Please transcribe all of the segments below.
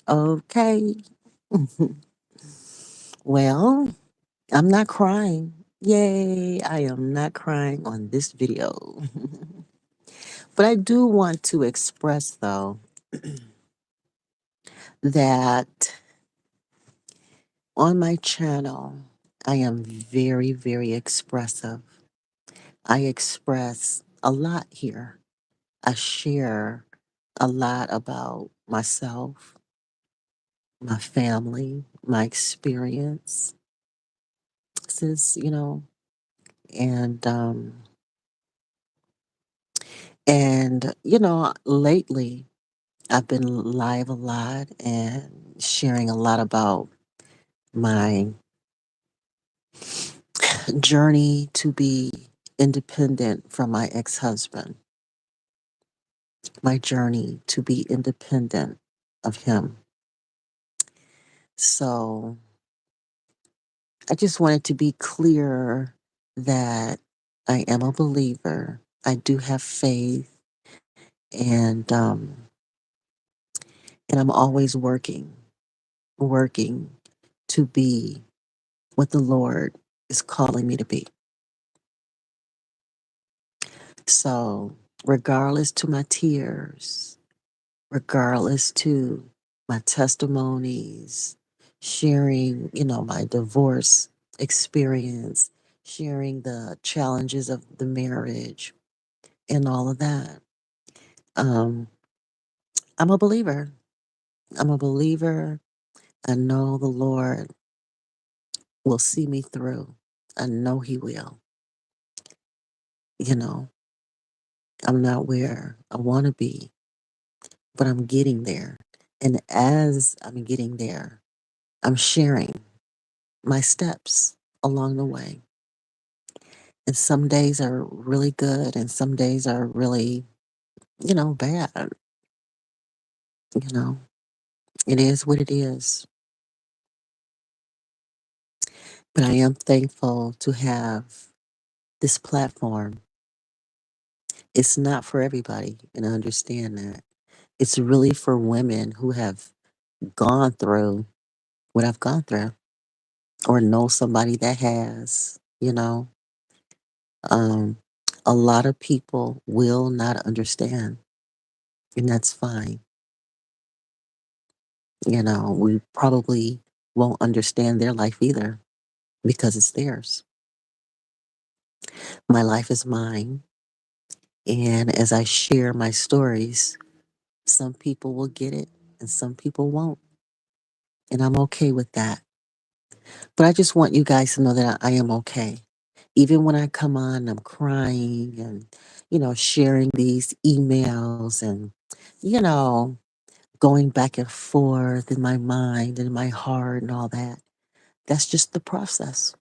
Okay. Well, I'm not crying. Yay, I am not crying on this video. But I do want to express, though, that on my channel, I am very, very expressive. I express a lot here. I share a lot about myself, my family, my experiences, you know, and lately I've been live a lot and sharing a lot about my journey to be independent from my ex-husband, my journey to be independent of him. So I just wanted to be clear that I am a believer. I do have faith, and I'm always working to be what the Lord is calling me to be. So, regardless to my tears, regardless to my testimonies, sharing, my divorce experience, sharing the challenges of the marriage and all of that. Um, I'm a believer. I'm a believer. I know the Lord will see me through. I know He will. You know, I'm not where I want to be, but I'm getting there. And as I'm getting there, I'm sharing my steps along the way. And some days are really good, and some days are really, bad. You know, it is what it is. But I am thankful to have this platform. It's not for everybody, and I understand that. It's really for women who have gone through what I've gone through or know somebody that has, Um, a lot of people will not understand, and that's fine. We probably won't understand their life either because it's theirs. My life is mine. And as I share my stories, some people will get it and some people won't. And I'm okay with that. But I just want you guys to know that I am okay. Even when I come on, I'm crying and, sharing these emails and, you know, going back and forth in my mind and my heart and all that. That's just the process.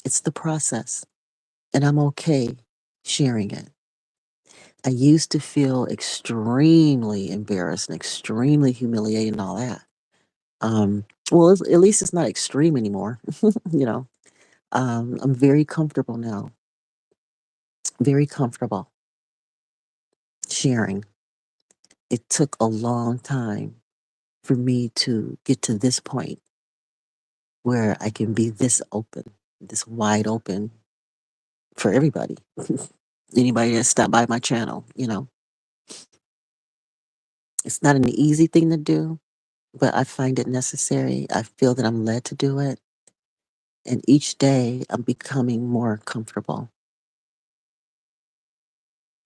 It's the process. And I'm okay sharing it. I used to feel extremely embarrassed and extremely humiliated and all that. Well, at least it's not extreme anymore. you know, I'm very comfortable now, very comfortable sharing. It took a long time for me to get to this point where I can be this open, this wide open for everybody. Anybody that stopped by my channel, it's not an easy thing to do, but I find it necessary. I feel that I'm led to do it. And each day I'm becoming more comfortable,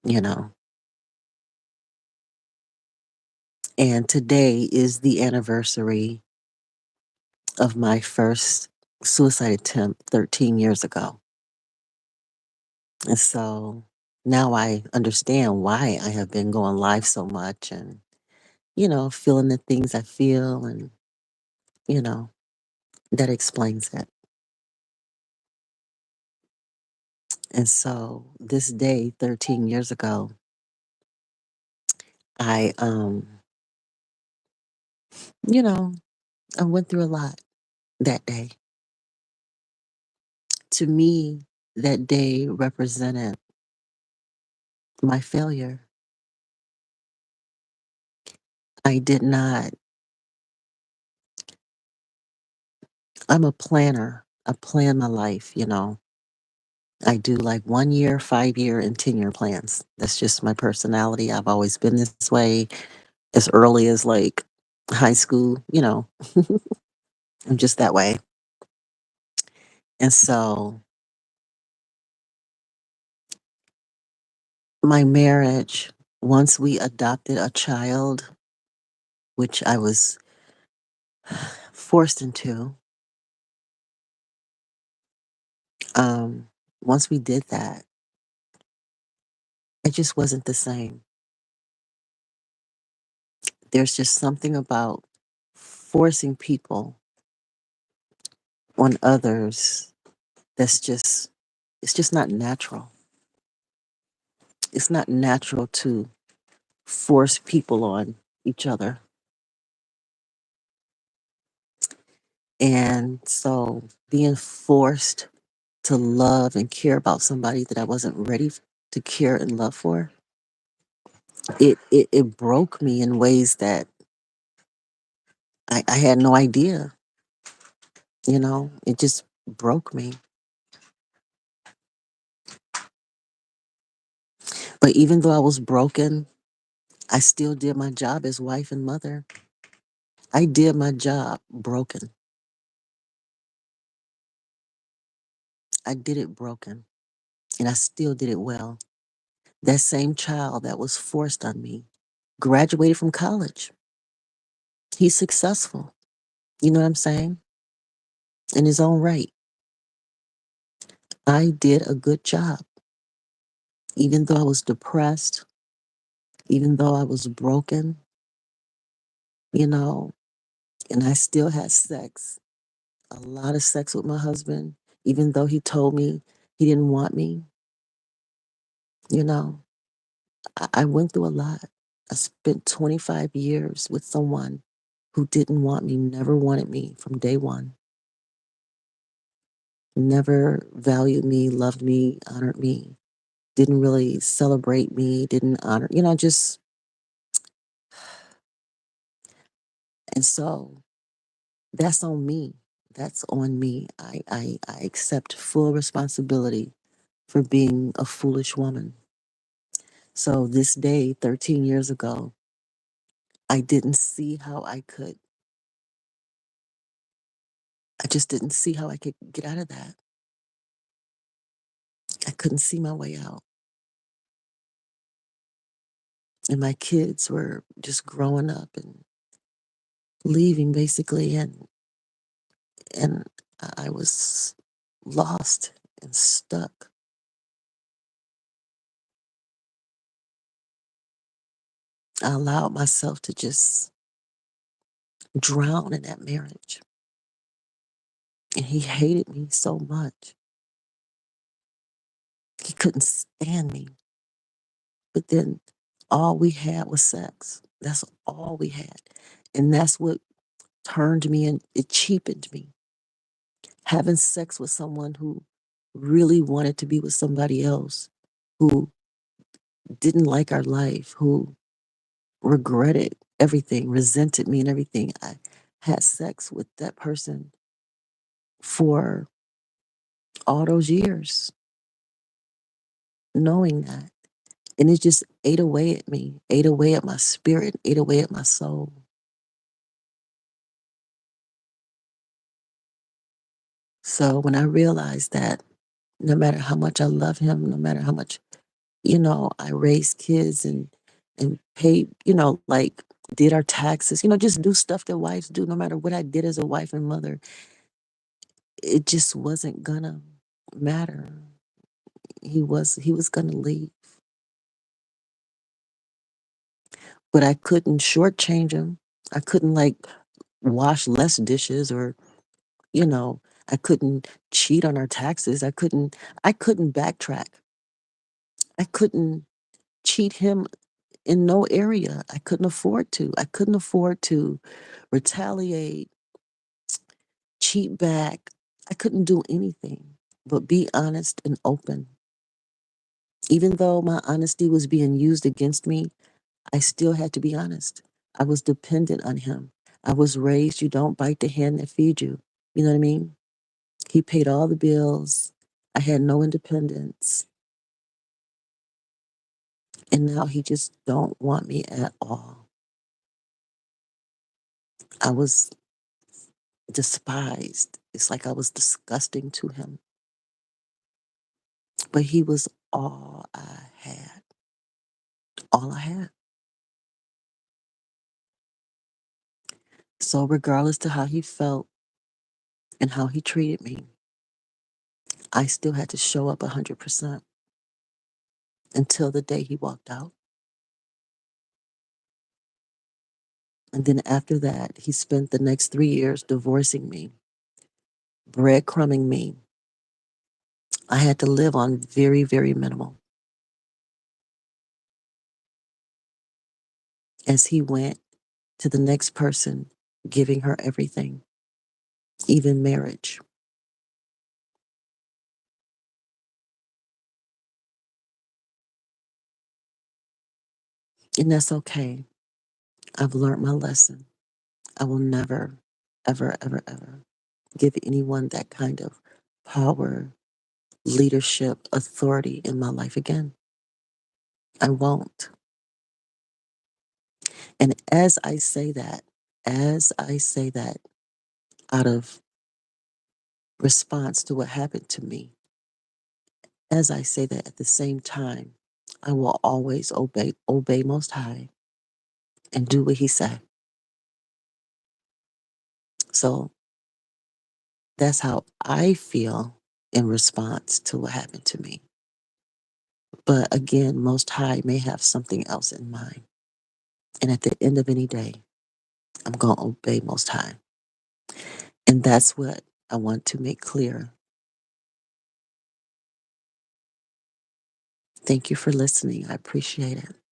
you know. And today is the anniversary of my first suicide attempt 13 years ago. And so now I understand why I have been going live so much and, feeling the things I feel. And, you know, that explains it. And so this day, 13 years ago, I, you know, I went through a lot that day. To me, that day represented my failure. I did not I'm a planner. I plan my life, you know. I do like 1 year, 5 year, and 10 year plans. That's just my personality. I've always been this way as early as like high school, you know. I'm just that way. And so my marriage, once we adopted a child, which I was forced into, um, once we did that, it just wasn't the same. There's just something about forcing people on others that's just, it's just not natural. It's not natural to force people on each other. And so being forced to love and care about somebody that I wasn't ready to care and love for, it broke me in ways that I had no idea, you know, it just broke me. But even though I was broken, I still did my job as wife and mother. I did my job broken. I did it broken, and I still did it well. That same child that was forced on me graduated from college. He's successful. You know what I'm saying? In his own right. I did a good job. Even though I was depressed, even though I was broken, you know, and I still had sex, a lot of sex with my husband, even though he told me he didn't want me, you know, I went through a lot. I spent 25 years with someone who didn't want me, never wanted me from day one, never valued me, loved me, honored me, didn't really celebrate me, didn't honor, you know, just, and so that's on me. That's on me. I accept full responsibility for being a foolish woman. So this day, 13 years ago, I didn't see how I could, I just didn't see how I could get out of that. I couldn't see my way out. And my kids were just growing up and leaving basically, and I was lost and stuck. I allowed myself to just drown in that marriage. And he hated me so much. He couldn't stand me. But then all we had was sex. That's all we had. And that's what turned me and it cheapened me. Having sex with someone who really wanted to be with somebody else, who didn't like our life, who regretted everything, resented me and everything. I had sex with that person for all those years, knowing that. And it just ate away at me, ate away at my spirit, ate away at my soul. So when I realized that no matter how much I love him, no matter how much, you know, I raised kids and paid, you know, like did our taxes, you know, just do stuff that wives do, no matter what I did as a wife and mother, it just wasn't gonna matter. He was gonna leave. But I couldn't shortchange him. I couldn't like wash less dishes or, you know, I couldn't cheat on our taxes. I couldn't backtrack. I couldn't cheat him in no area. I couldn't afford to. I couldn't afford to retaliate, cheat back. I couldn't do anything but be honest and open. Even though my honesty was being used against me, I still had to be honest. I was dependent on him. I was raised, you don't bite the hand that feeds you. You know what I mean? He paid all the bills. I had no independence. And now he just don't want me at all. I was despised. It's like I was disgusting to him. But he was all I had. All I had. So regardless to how he felt and how he treated me, I still had to show up 100% until the day he walked out. And then after that, he spent the next 3 years divorcing me, breadcrumbing me. I had to live on very, very minimal as he went to the next person, giving her everything, even marriage. And that's okay. I've learned my lesson. I will never, ever, ever, ever give anyone that kind of power, leadership, authority in my life again. I won't. And as I say that out of response to what happened to me, as I say that at the same time, I will always obey Most High and do what He said. So that's how I feel in response to what happened to me. But again, Most High may have something else in mind. And at the end of any day, I'm going to obey Most High. And that's what I want to make clear. Thank you for listening. I appreciate it.